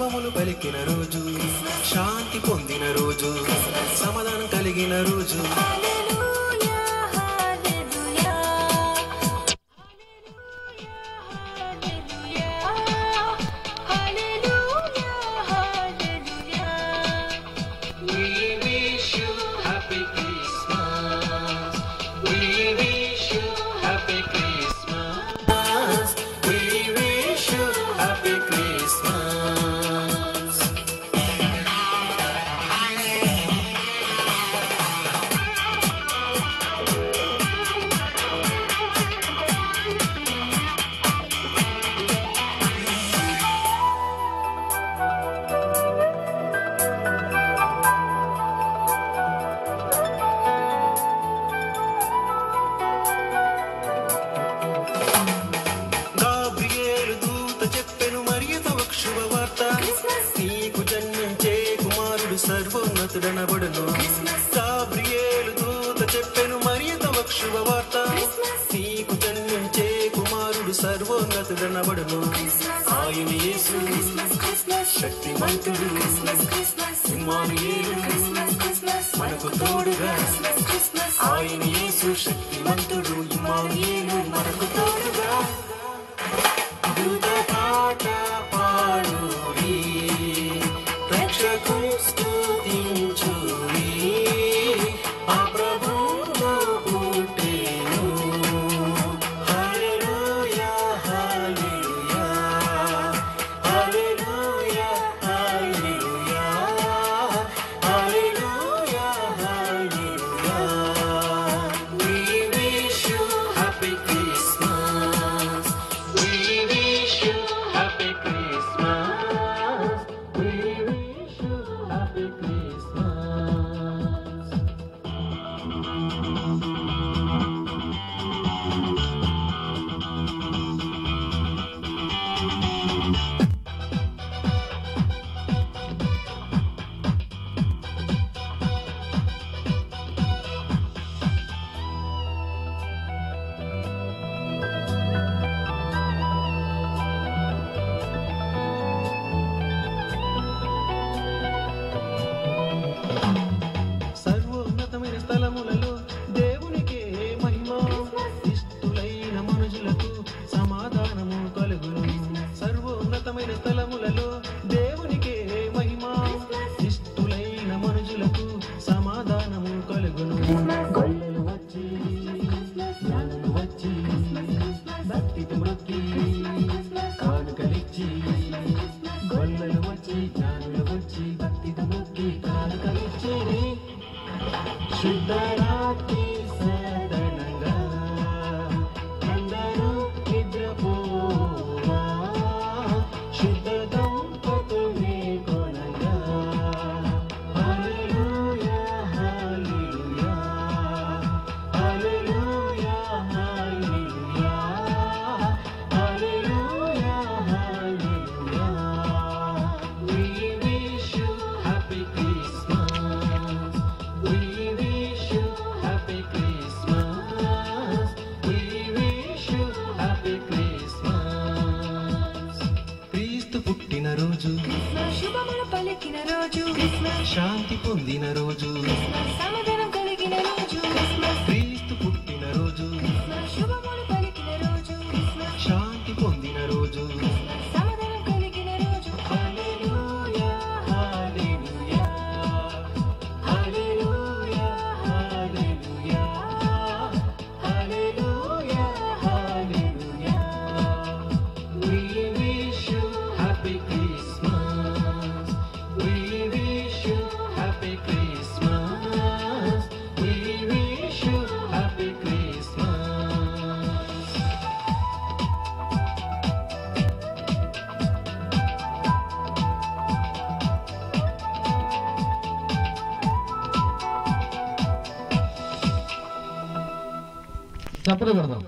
శుభములు పలికిన రోజు, శాంతి పొందిన రోజు, సమాధానం కలిగిన రోజు. సర్వోన్నతుడనబడును. గాబ్రియేలు దూత చెప్పెను మరియతవకు శుభవార్త, నీకు జన్మించే కుమారుడు సర్వోన్నతుడనబడును. ఆయన యేసు శక్తిమంతుడు, ఇమ్మానుయేలు మనకు తోడుగా. ఆయన యేసు శక్తిమంతుడు, ఇమ్మానుయేలు మనకు తోడుగా. దూత పాట పాడుడి, రక్షకుని స్తుతించుడి, ఆ ప్రభువు పుట్టెను. హల్లెలూయా హల్లెలూయా హల్లెలూయా హల్లెలూయా హల్లెలూయా హల్లెలూయా. We wish you happy Christmas. We wish you happy Christmas. We wish you happy Christmas. సర్వోన్నతమైన స్థలములలో దేవునికే మహిమ, ఇష్టులైన మనుషులకు సమాధానము కలుగును. సర్వోన్నతమైన స్థలములలో దేవునికే మహిమ, ఇష్టులైన మనుషులకు సమాధానము కలుగును. గొల్లలు వచ్చి జ్ఞానులు వచ్చి భక్తితో మ్రొక్కి కానుకలిచ్చి, గొల్లలు వచ్చి జ్ఞానులు వచ్చి భక్తితో మ్రొక్కి కానుకలిచ్చి, శుద్ధరాత్రి సదనంగా అందరూ నిద్రపోవా, శుద్ధ దంపతులే కొనగా. హల్లెలూయా హల్లెలూయా హల్లెలూయా హల్లెలూయా హల్లెలూయా హల్లెలూయా. We wish you happy Christmas. We wish you happy Christmas. We wish you happy Christmas. క్రీస్తు పుట్టిన రోజు, శుభములు పలికిన రోజు, శాంతి పొందిన రోజు, సమాధానం కలిగిన రోజు. క్రీస్తు పుట్టిన రోజు, శుభములు పలికిన రోజు, శాంతి పొందిన రోజు. సమాధానం కలిగిన రోజు. హల్లెలూయా హల్లెలూయా హల్లెలూయా హల్లెలూయా హల్లెలూయా హల్లెలూయా. We wish you happy Christmas. We wish you happy Christmas. We wish you happy Christmas. చప్పట్లు కొడదాం.